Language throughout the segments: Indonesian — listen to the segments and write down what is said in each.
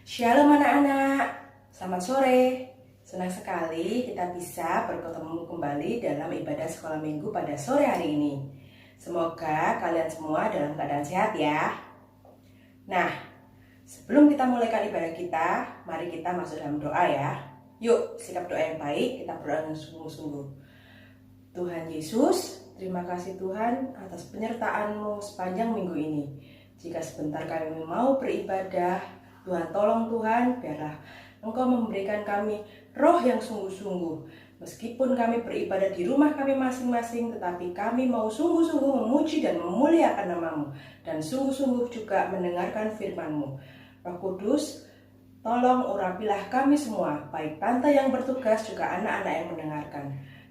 Shalom anak-anak, selamat sore. Senang sekali kita bisa bertemu kembali dalam ibadah sekolah minggu pada sore hari ini. Semoga kalian semua dalam keadaan sehat ya. Nah, sebelum kita mulaikan ibadah kita, mari kita masuk dalam doa ya. Yuk, sikap doa yang baik, kita berdoa dengan sungguh-sungguh. Tuhan Yesus, terima kasih Tuhan atas penyertaan-Mu sepanjang minggu ini. Jika sebentar kami mau beribadah, Tuhan tolong Tuhan, biarlah Engkau memberikan kami roh yang sungguh-sungguh. Meskipun kami beribadah di rumah kami masing-masing, tetapi kami mau sungguh-sungguh memuji dan memuliakan nama-Mu. Dan sungguh-sungguh juga mendengarkan firman-Mu. Roh Kudus, tolong urapilah kami semua, baik tante yang bertugas juga anak-anak yang mendengarkan.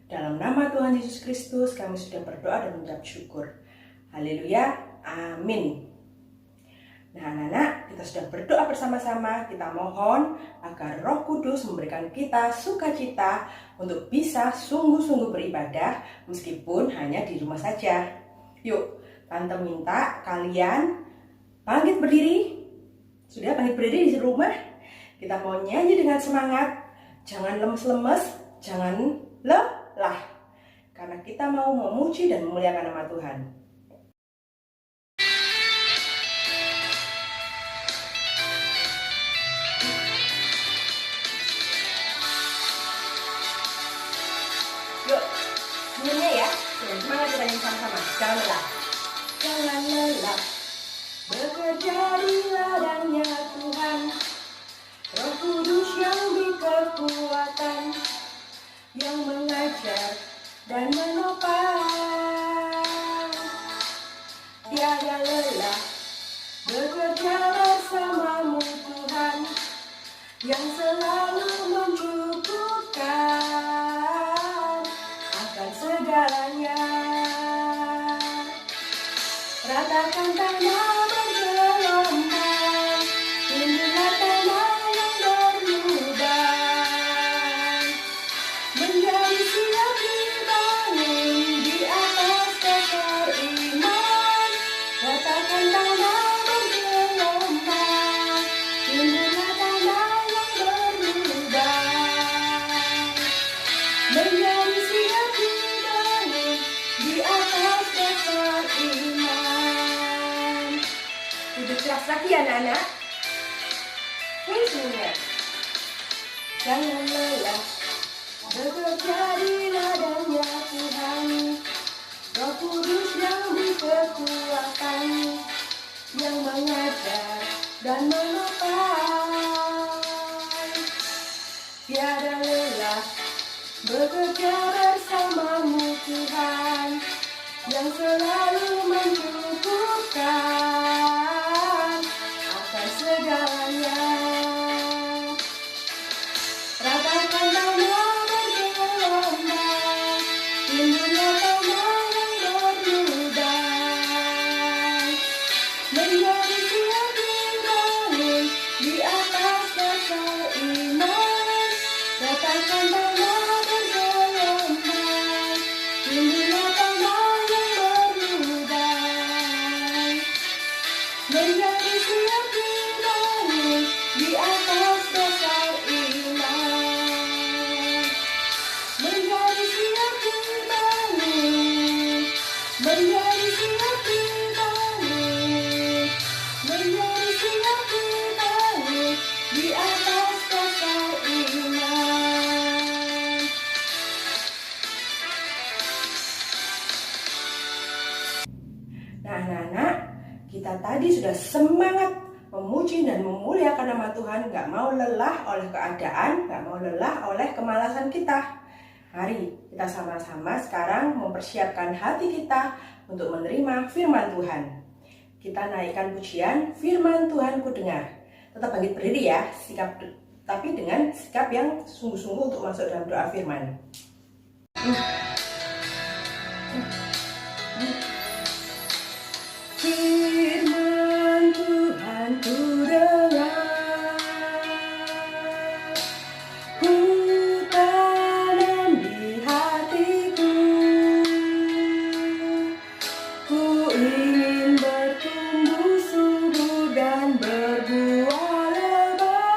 Dalam nama Tuhan Yesus Kristus kami sudah berdoa dan mengucap syukur. Haleluya, amin. Nah anak-anak, kita sudah berdoa bersama-sama. Kita mohon agar Roh Kudus memberikan kita sukacita untuk bisa sungguh-sungguh beribadah meskipun hanya di rumah saja. Yuk, tante minta kalian bangkit berdiri. Sudah bangkit berdiri di rumah? Kita mau nyanyi dengan semangat. Jangan lemes-lemes, jangan lelah. Karena kita mau memuji dan memuliakan nama Tuhan. Yuk, semuanya ya. Semangat kita nyanyi sama-sama. Jangan lelah. Jangan lelah. Bekerja di ladangnya Tuhan. Roh Kudus yang beri kekuatan, yang mengajar dan menopang. Tiada lelah. Bekerja bersamamu Tuhan, yang selalu mencukupkan akan segalanya. Ratakan tanah bergelombang, inilah tanah yang berlubang, menjadi siap dibangun di atas dasar iman. Ratakan tanah bergelombang, inilah tanah yang berlubang, menjadi siap dibangun di atas dasar iman. Duduk keras lagi anak-anak. Semuanya. Jangan lelah. Bekerja di ladangnya Tuhan. Roh Kudus yang beri kekuatan, yang mengajar dan menopang. Tiada lelah. Bekerja bersamamu Tuhan, yang selalu mencukupkan akan segalanya. Ratakan tanah bergelombang, inilah tanah yang berlubang, menjadi siap dibangun di atas dasar iman. Ratakan tanah bergelombang, inilah tanah yang berlubang, menjadi siap dibangun di atas dasar iman. Menjadi siap dibangun, menjadi siap dibangun, menjadi siap dibangun di atas dasar iman. Nah anak-anak, kita tadi sudah semangat memuji dan memuliakan nama Tuhan, gak mau lelah oleh keadaan, gak mau lelah oleh kemalasan kita. Mari kita sama-sama sekarang mempersiapkan hati kita untuk menerima firman Tuhan. Kita naikkan pujian firman Tuhan ku dengar. Tetap bangkit berdiri ya, tapi dengan sikap yang sungguh-sungguh untuk masuk dalam doa firman. Firman Tuhan ku dengar, ku tanam di hatiku, ku ingin bertumbuh subur dan berbuah lebat.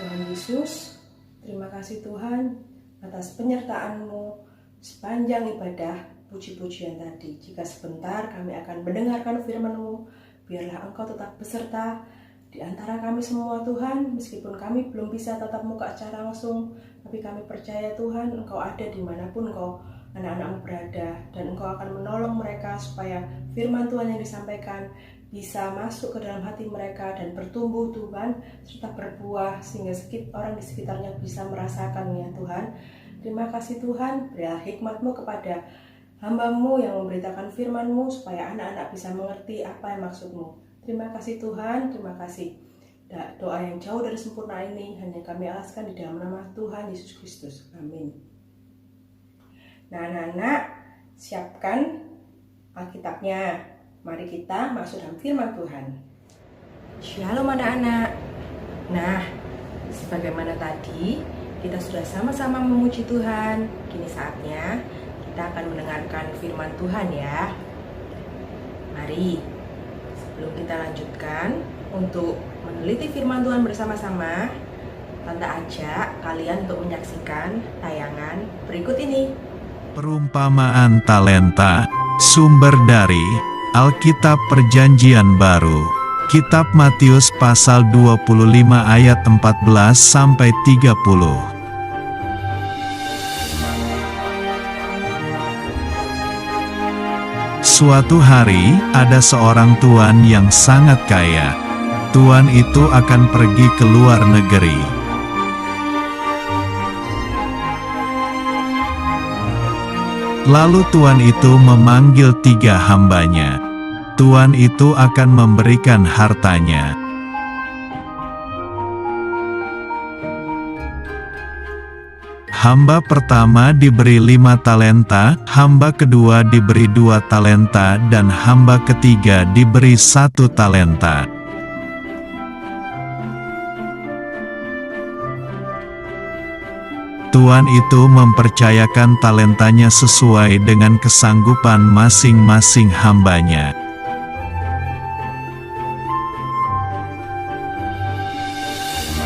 Tuhan Yesus, terima kasih Tuhan atas penyertaan-Mu sepanjang ibadah puji-pujian tadi. Jika sebentar kami akan mendengarkan firman-Mu, biarlah Engkau tetap beserta di antara kami semua Tuhan. Meskipun kami belum bisa tatap muka secara langsung, tapi kami percaya Tuhan Engkau ada dimanapun Engkau anak-anak-Mu berada, dan Engkau akan menolong mereka supaya firman Tuhan yang disampaikan bisa masuk ke dalam hati mereka dan bertumbuh Tuhan, serta berbuah sehingga orang di sekitarnya bisa merasakannya Tuhan. Terima kasih Tuhan, berilah hikmat-Mu kepada hamba-Mu yang memberitakan firman-Mu supaya anak-anak bisa mengerti apa yang maksud-Mu. Terima kasih Tuhan, terima kasih. Doa yang jauh dari sempurna ini hanya kami alaskan di dalam nama Tuhan Yesus Kristus. Amin. Nah anak-anak, siapkan Alkitabnya. Mari kita masuk dalam firman Tuhan. Shalom anak-anak. Nah, sebagaimana tadi kita sudah sama-sama memuji Tuhan, kini saatnya kita akan mendengarkan firman Tuhan ya. Mari, sebelum kita lanjutkan untuk meneliti firman Tuhan bersama-sama, Tante ajak kalian untuk menyaksikan tayangan berikut ini. Perumpamaan talenta, sumber dari Alkitab Perjanjian Baru, Kitab Matius pasal 25 ayat 14 sampai 30. Suatu hari, ada seorang tuan yang sangat kaya. Tuan itu akan pergi ke luar negeri. Lalu tuan itu memanggil 3 hambanya. Tuan itu akan memberikan hartanya. Hamba pertama diberi 5 talenta, hamba kedua diberi 2 talenta, dan hamba ketiga diberi 1 talenta. Tuan itu mempercayakan talentanya sesuai dengan kesanggupan masing-masing hambanya.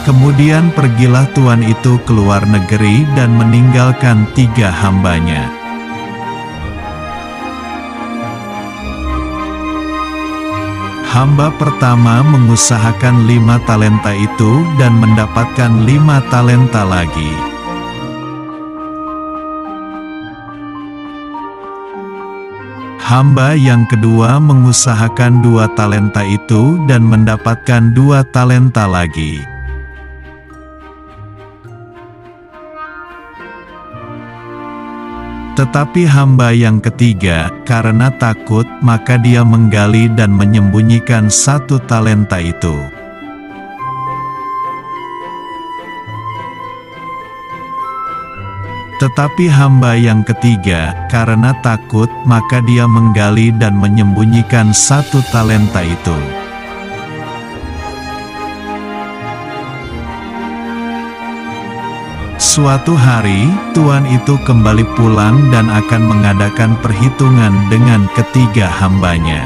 Kemudian pergilah tuan itu ke luar negeri dan meninggalkan 3 hambanya. Hamba pertama mengusahakan 5 talenta itu dan mendapatkan 5 talenta lagi. Hamba yang kedua mengusahakan 2 talenta itu dan mendapatkan 2 talenta lagi. Tetapi hamba yang ketiga, karena takut, maka dia menggali dan menyembunyikan 1 talenta itu. Tetapi hamba yang ketiga, karena takut, maka dia menggali dan menyembunyikan 1 talenta itu. Suatu hari, tuan itu kembali pulang dan akan mengadakan perhitungan dengan ketiga hambanya.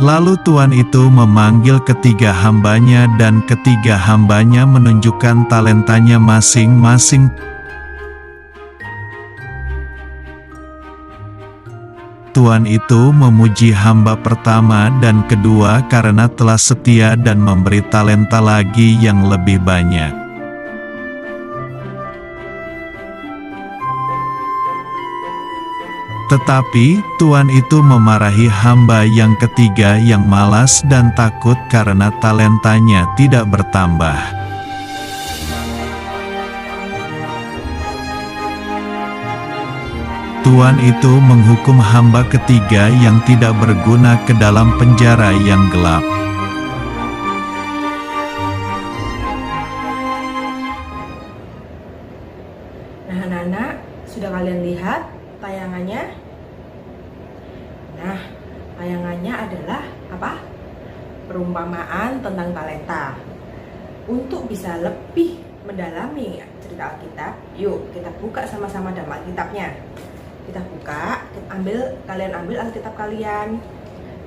Lalu tuan itu memanggil ketiga hambanya dan ketiga hambanya menunjukkan talentanya masing-masing. Tuan itu memuji hamba pertama dan kedua karena telah setia dan memberi talenta lagi yang lebih banyak. Tetapi, tuan itu memarahi hamba yang ketiga yang malas dan takut karena talentanya tidak bertambah. Tuan itu menghukum hamba ketiga yang tidak berguna ke dalam penjara yang gelap. Nah, anak-anak, sudah kalian lihat tayangannya? Nah, tayangannya adalah apa? Perumpamaan tentang talenta. Untuk bisa lebih mendalami cerita Alkitab, yuk kita buka sama-sama dalam Alkitabnya. Kita buka, kalian ambil Alkitab kalian.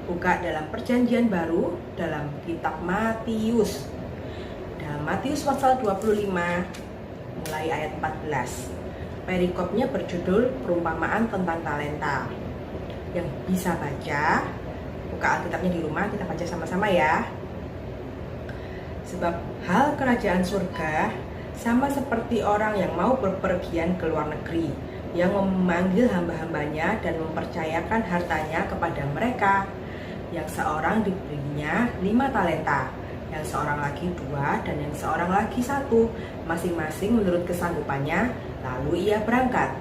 buka dalam Perjanjian Baru dalam kitab Matius. Dalam Matius pasal 25 mulai ayat 14. Perikopnya berjudul perumpamaan tentang talenta. Yang bisa baca, buka Alkitabnya di rumah, kita baca sama-sama ya. Sebab hal kerajaan surga sama seperti orang yang mau berpergian ke luar negeri, yang memanggil hamba-hambanya dan mempercayakan hartanya kepada mereka. Yang seorang diberinya 5 talenta, yang seorang lagi 2, dan yang seorang lagi 1, masing-masing menurut kesanggupannya. Lalu ia berangkat.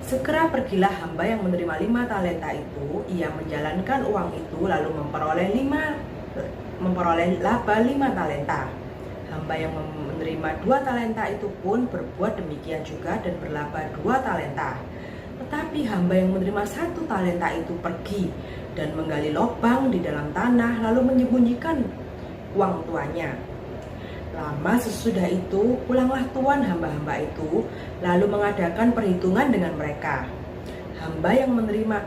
Segera pergilah hamba yang menerima 5 talenta itu. Ia menjalankan uang itu lalu memperoleh laba 5 talenta. Hamba yang menerima 2 talenta itu pun berbuat demikian juga dan berlaba 2 talenta. Tetapi hamba yang menerima 1 talenta itu pergi dan menggali lubang di dalam tanah lalu menyembunyikan uang tuannya. Lama sesudah itu pulanglah tuan hamba-hamba itu lalu mengadakan perhitungan dengan mereka. Hamba yang menerima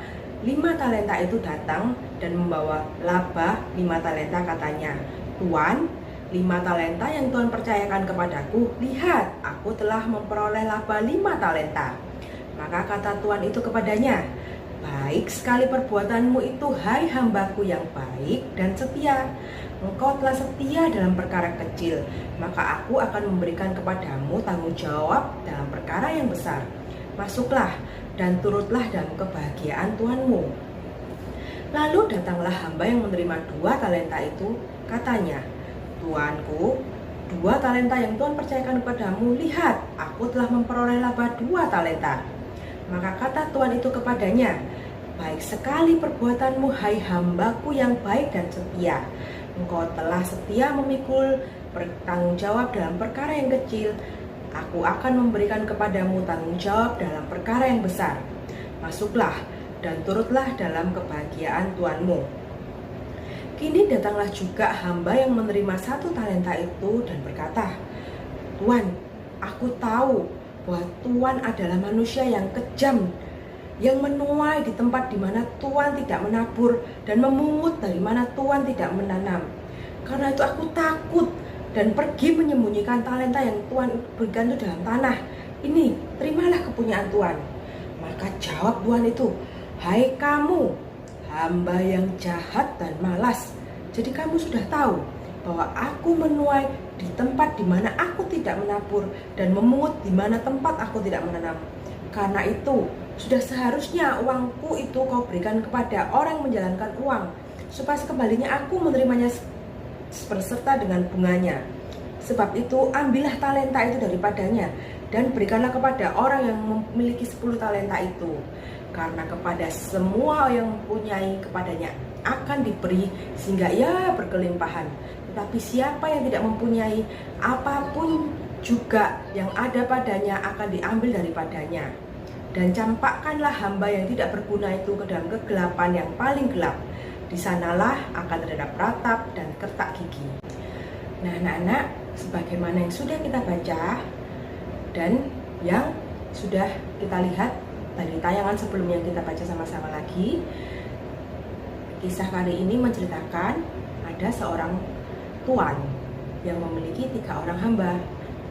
5 talenta itu datang dan membawa laba 5 talenta, katanya, "Tuan, 5 talenta yang Tuhan percayakan kepadaku, lihat, aku telah memperoleh laba 5 talenta." Maka kata Tuan itu kepadanya, "Baik sekali perbuatanmu itu, hai hambaku yang baik dan setia. Engkau telah setia dalam perkara kecil, maka aku akan memberikan kepadamu tanggung jawab dalam perkara yang besar. Masuklah dan turutlah dalam kebahagiaan Tuanmu." Lalu datanglah hamba yang menerima 2 talenta itu, katanya, "Tuanku, 2 talenta yang Tuhan percayakan kepadamu, lihat, aku telah memperoleh laba 2 talenta." Maka kata Tuan itu kepadanya, "Baik sekali perbuatanmu, hai hambaku yang baik dan setia. Engkau telah setia memikul bertanggung jawab dalam perkara yang kecil. Aku akan memberikan kepadamu tanggung jawab dalam perkara yang besar. Masuklah dan turutlah dalam kebahagiaan Tuanmu." Kini datanglah juga hamba yang menerima 1 talenta itu dan berkata, "Tuan, aku tahu bahwa Tuan adalah manusia yang kejam, yang menuai di tempat di mana Tuan tidak menabur dan memungut dari mana Tuan tidak menanam. Karena itu aku takut dan pergi menyembunyikan talenta yang Tuan berikan itu dalam tanah. Ini, terimalah kepunyaan Tuan." Maka jawab Tuan itu, "Hai kamu, hamba yang jahat dan malas. Jadi kamu sudah tahu bahwa aku menuai di tempat di mana aku tidak menabur dan memungut di mana tempat aku tidak menanam. Karena itu, sudah seharusnya uangku itu kau berikan kepada orang yang menjalankan uang, supaya sekembalinya aku menerimanya berserta dengan bunganya. Sebab itu, ambillah talenta itu daripadanya dan berikanlah kepada orang yang memiliki 10 talenta itu. Karena kepada semua yang mempunyai kepadanya akan diberi sehingga ia berkelimpahan. Tetapi siapa yang tidak mempunyai, apapun juga yang ada padanya akan diambil daripadanya. Dan campakkanlah hamba yang tidak berguna itu ke dalam kegelapan yang paling gelap. Di sanalah akan terdapat ratap dan kertak gigi." Nah, anak-anak, sebagaimana yang sudah kita baca dan yang sudah kita lihat dari tayangan sebelumnya yang kita baca sama-sama lagi, kisah kali ini menceritakan ada seorang tuan yang memiliki 3 orang hamba.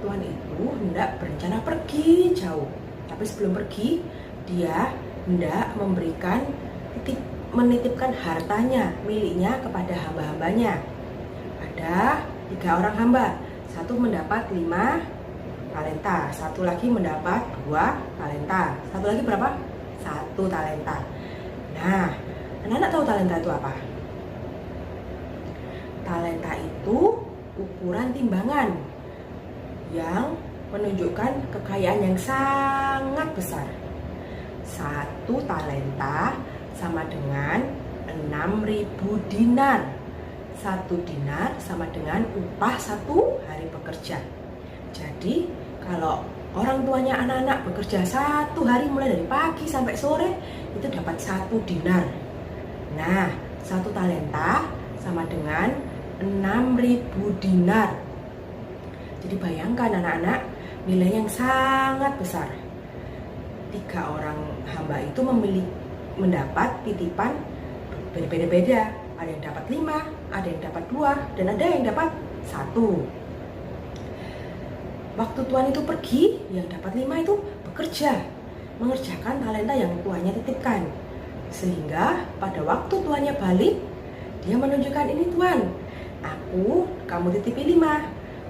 Tuan itu hendak berencana pergi jauh, tapi sebelum pergi dia hendak menitipkan hartanya miliknya kepada hamba-hambanya. Ada 3 orang hamba, 1 mendapat 5 talenta, 1 lagi mendapat 2 talenta, 1 lagi berapa? 1 talenta. Nah, anak-anak tahu talenta itu apa? Talenta itu ukuran timbangan yang menunjukkan kekayaan yang sangat besar. 1 talenta sama dengan 6.000 dinar. 1 dinar sama dengan upah 1 hari bekerja. Jadi kalau orang tuanya anak-anak bekerja 1 hari mulai dari pagi sampai sore, itu dapat 1 dinar. Nah, 1 talenta sama dengan 6.000 dinar. Jadi bayangkan anak-anak, nilai yang sangat besar. 3 orang hamba itu mendapat titipan berbeda-beda. Ada yang dapat 5, ada yang dapat 2, dan ada yang dapat 1. Waktu tuan itu pergi, yang dapat 5 itu bekerja, mengerjakan talenta yang tuannya titipkan. Sehingga pada waktu tuannya balik, dia menunjukkan, ini tuan, kamu titipi 5,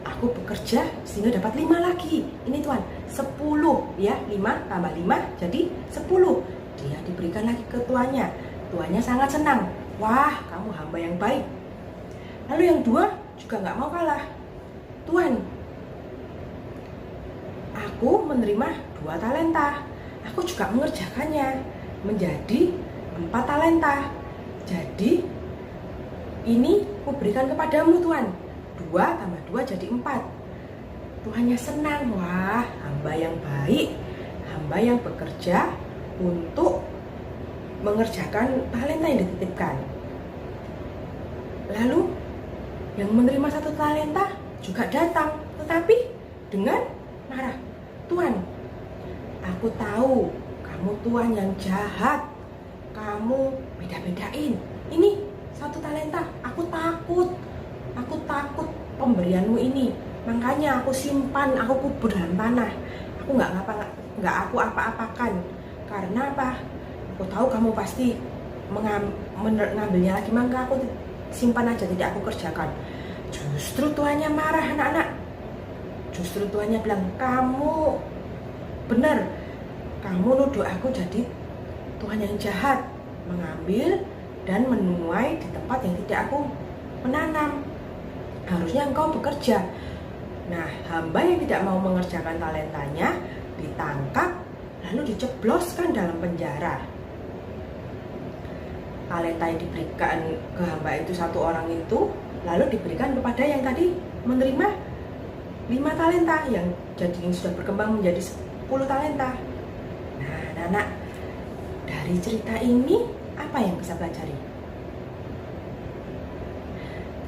aku bekerja sehingga dapat 5 lagi. Ini tuan, 10 ya, 5 tambah 5 jadi 10. Dia diberikan lagi ke tuannya. Tuannya sangat senang. Wah, kamu hamba yang baik. Lalu yang 2 juga nggak mau kalah. Tuan, aku menerima 2 talenta. Aku juga mengerjakannya menjadi 4 talenta. Jadi ini kuberikan kepadamu tuan. 2 tambah 2 jadi 4. Tuannya senang. Wah, hamba yang baik, hamba yang bekerja untuk mengerjakan talenta yang dititipkan. Lalu yang menerima 1 talenta juga datang, tetapi dengan marah. Tuan, aku tahu kamu tuan yang jahat, kamu beda-bedain. Ini 1 talenta, aku takut pemberianmu ini, makanya aku simpan, aku kubur dalam tanah. Aku nggak aku apa-apakan. Karena apa? Aku tahu kamu pasti mengambilnya lagi, maka aku simpan aja, tidak aku kerjakan. Justru tuannya marah, anak-anak. Justru tuannya bilang, kamu benar, kamu nuduh aku jadi Tuhan yang jahat, mengambil dan menuai di tempat yang tidak aku menanam. Harusnya engkau bekerja. Nah, hamba yang tidak mau mengerjakan talentanya ditangkap lalu dicebloskan dalam penjara. Talenta yang diberikan ke hamba itu 1 orang itu lalu diberikan kepada yang tadi menerima 5 talenta, yang sudah berkembang menjadi 10 talenta. Nah, anak-anak, dari cerita ini apa yang bisa pelajari?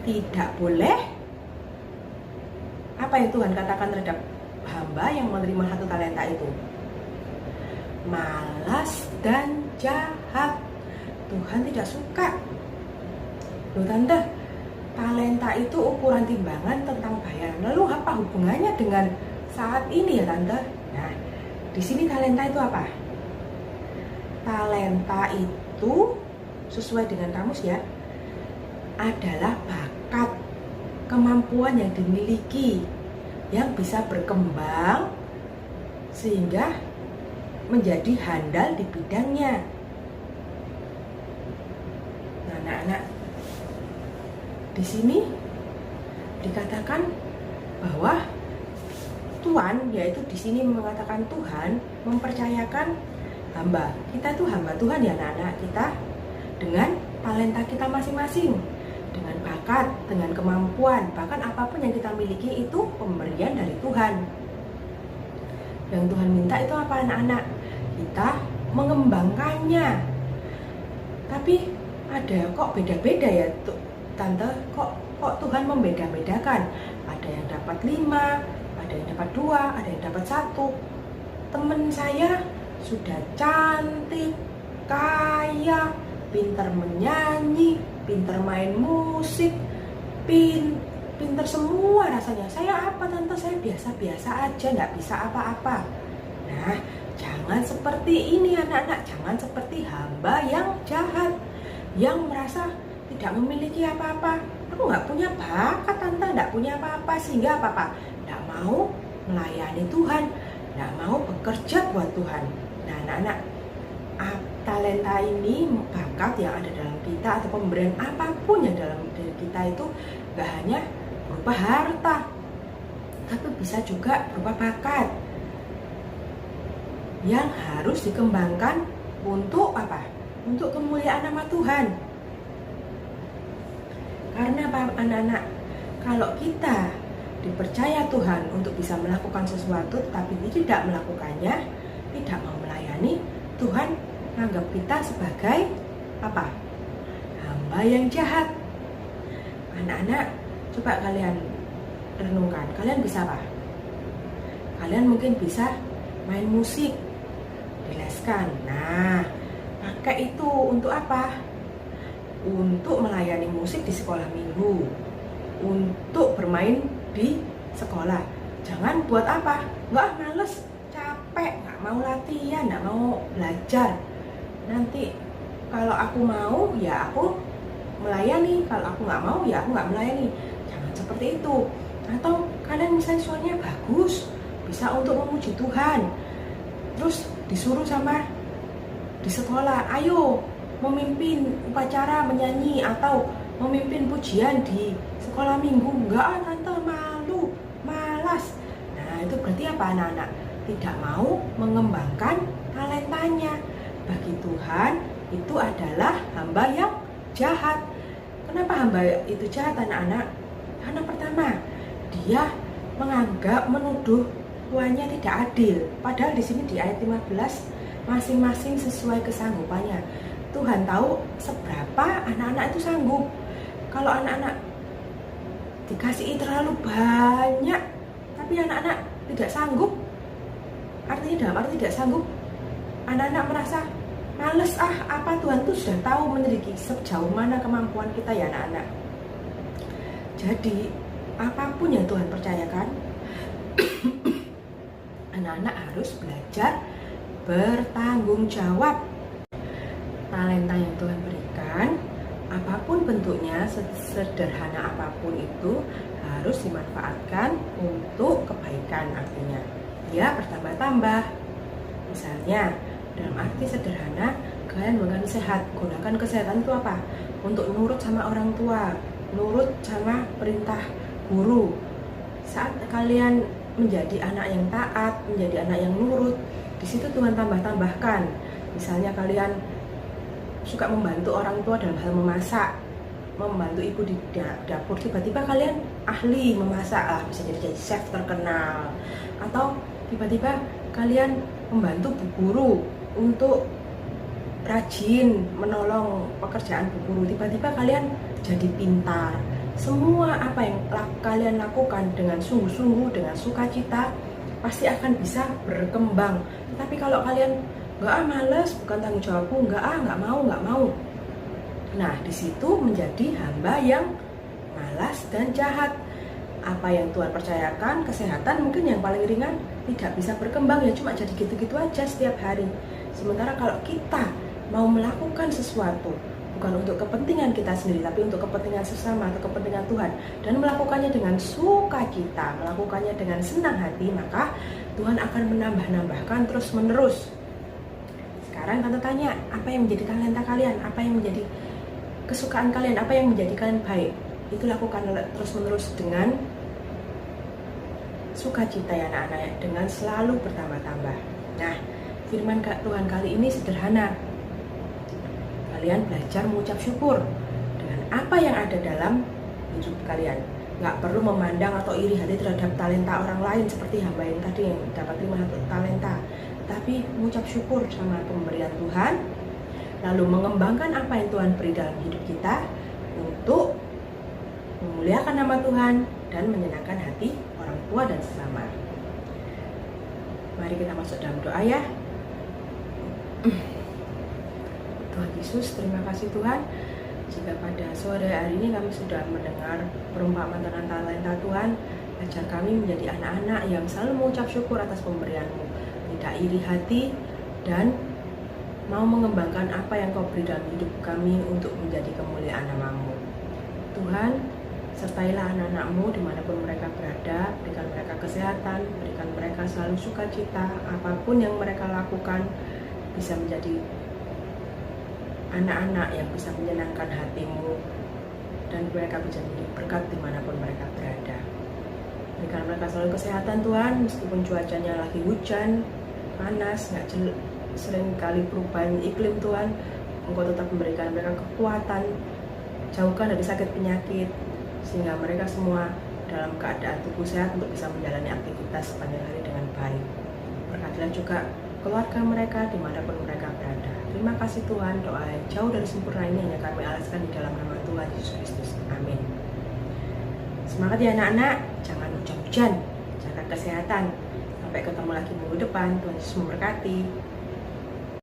Tidak boleh, apa yang Tuhan katakan terhadap hamba yang menerima 1 talenta itu? Malas dan jahat. Tuhan tidak suka. Loh tante, talenta itu ukuran timbangan tentang bayaran. Lalu apa hubungannya dengan saat ini ya tante? Nah, di sini talenta itu apa? Talenta itu sesuai dengan kamus ya, adalah bakat, kemampuan yang dimiliki, yang bisa berkembang sehingga menjadi handal di bidangnya. Nah, anak-anak, di sini dikatakan bahwa Tuhan, yaitu di sini mengatakan Tuhan mempercayakan hamba. Kita itu hamba Tuhan ya anak-anak, kita dengan talenta kita masing-masing, dengan bakat, dengan kemampuan, bahkan apapun yang kita miliki itu pemberian dari Tuhan. Yang Tuhan minta itu apa anak-anak? Kita mengembangkannya. Tapi ada kok beda-beda ya tante, kok Tuhan membeda-bedakan. Ada yang dapat 5, ada yang dapat 2, ada yang dapat 1. Temen saya sudah cantik, kaya, pintar menyanyi, pintar main musik, pintar semua rasanya. Saya apa tante? Saya biasa-biasa aja, nggak bisa apa-apa. Nah, jangan seperti ini anak-anak. Jangan seperti hamba yang jahat, yang merasa tidak memiliki apa-apa. Aku nggak punya bakat tante, nggak punya apa-apa, sehingga apa-apa nggak mau melayani Tuhan, nggak mau bekerja buat Tuhan. Nah anak-anak, talenta ini, bakat yang ada dalam kita atau pemberian apapun yang dalam diri kita itu nggak hanya berupa harta, tapi bisa juga berupa bakat yang harus dikembangkan untuk apa? Untuk kemuliaan nama Tuhan. Karena apa anak-anak? Kalau kita dipercaya Tuhan untuk bisa melakukan sesuatu tapi tidak melakukannya, tidak mau melayani, Tuhan menganggap kita sebagai apa? Hamba yang jahat. Anak-anak, coba kalian renungkan, kalian bisa apa? Kalian mungkin bisa main musik, dileskan. Nah, pakai itu untuk apa? untuk melayani musik di sekolah minggu, untuk bermain di sekolah. Jangan buat apa? Nggak, males, capek, nggak mau latihan, nggak mau belajar. Nanti kalau aku mau ya aku melayani, kalau aku nggak mau ya aku nggak melayani. Jangan seperti itu. Atau kalian misalnya suaranya bagus, bisa untuk memuji Tuhan, terus disuruh sama di sekolah, ayo memimpin upacara menyanyi atau memimpin pujian di sekolah minggu. Enggak, tante, malu, malas. Nah, itu berarti apa anak-anak? Tidak mau mengembangkan talentanya. Bagi Tuhan itu adalah hamba yang jahat. Kenapa hamba itu jahat anak-anak? Karena pertama, dia menganggap, menuduh tuannya tidak adil. Padahal di sini di ayat 15, masing-masing sesuai kesanggupannya. Tuhan tahu seberapa anak-anak itu sanggup. Kalau anak-anak dikasih terlalu banyak, tapi anak-anak tidak sanggup, artinya dalam arti tidak sanggup, anak-anak merasa males, apa Tuhan itu sudah tahu menyelidiki sejauh mana kemampuan kita ya anak-anak. Jadi apapun yang Tuhan percayakan, anak-anak harus belajar bertanggung jawab. Talenta yang Tuhan berikan, apapun bentuknya, sederhana apapun itu, harus dimanfaatkan untuk kebaikan. Artinya ya bertambah-tambah. Misalnya dalam arti sederhana, kalian bukan sehat, gunakan kesehatan itu apa? Untuk nurut sama orang tua, nurut sama perintah guru. Saat kalian menjadi anak yang taat, menjadi anak yang nurut, di situ Tuhan tambah-tambahkan. Misalnya kalian suka membantu orang tua dalam hal memasak, membantu ibu di dapur, tiba-tiba kalian ahli memasak, bisa jadi chef terkenal. Atau tiba-tiba kalian membantu bu guru untuk rajin menolong pekerjaan bu guru, tiba-tiba kalian jadi pintar. Semua apa yang kalian lakukan dengan sungguh-sungguh, dengan sukacita, pasti akan bisa berkembang. Tetapi kalau kalian nggak, males, bukan tanggung jawabku, nggak mau. Nah, di situ menjadi hamba yang malas dan jahat. Apa yang Tuhan percayakan, kesehatan mungkin yang paling ringan, tidak bisa berkembang, ya cuma jadi gitu-gitu aja setiap hari. Sementara kalau kita mau melakukan sesuatu, bukan untuk kepentingan kita sendiri, tapi untuk kepentingan sesama atau kepentingan Tuhan, dan melakukannya dengan sukacita, melakukannya dengan senang hati, maka Tuhan akan menambah-nambahkan terus-menerus. Sekarang tante tanya, apa yang menjadi talenta kalian? Apa yang menjadi kesukaan kalian? Apa yang menjadi kalian baik? Itu lakukan terus-menerus dengan sukacita ya anak-anak, dengan selalu bertambah-tambah. Nah, firman Tuhan kali ini sederhana. Kalian belajar mengucap syukur dengan apa yang ada dalam hidup kalian. Nggak perlu memandang atau iri hati terhadap talenta orang lain seperti hamba yang tadi yang dapat 5 talenta. Tapi mengucap syukur sama pemberian Tuhan, lalu mengembangkan apa yang Tuhan beri dalam hidup kita untuk memuliakan nama Tuhan dan menyenangkan hati orang tua dan sesama. Mari kita masuk dalam doa ya. Tuhan Yesus, terima kasih Tuhan, jika pada sore hari ini kami sudah mendengar perumpamaan tentang talenta Tuhan, ajar kami menjadi anak-anak yang selalu mengucap syukur atas pemberian-Mu, tidak iri hati, dan mau mengembangkan apa yang Kau beri dalam hidup kami untuk menjadi kemuliaan nama-Mu. Tuhan, sertailah anak-anak-Mu dimanapun mereka berada, berikan mereka kesehatan, berikan mereka selalu sukacita, apapun yang mereka lakukan bisa menjadi anak-anak yang bisa menyenangkan hati-Mu, dan mereka bisa menjadi berkat dimanapun mereka berada. Berikan mereka selalu kesehatan Tuhan, meskipun cuacanya lagi hujan, panas, sering kali perubahan iklim Tuhan, Engkau tetap memberikan mereka kekuatan, jauhkan dari sakit penyakit, sehingga mereka semua dalam keadaan tubuh sehat untuk bisa menjalani aktivitas sepanjang hari dengan baik. Berkatilah juga keluarga mereka dimanapun mereka berada. Terima kasih Tuhan, doa yang jauh dari sempurna ini hanya kami alaskan di dalam nama Tuhan Yesus Kristus. Amin. Semangat ya anak-anak, jangan hujan-hujan, jaga kesehatan. Sampai ketemu lagi minggu depan, Tuhan Yesus memberkati.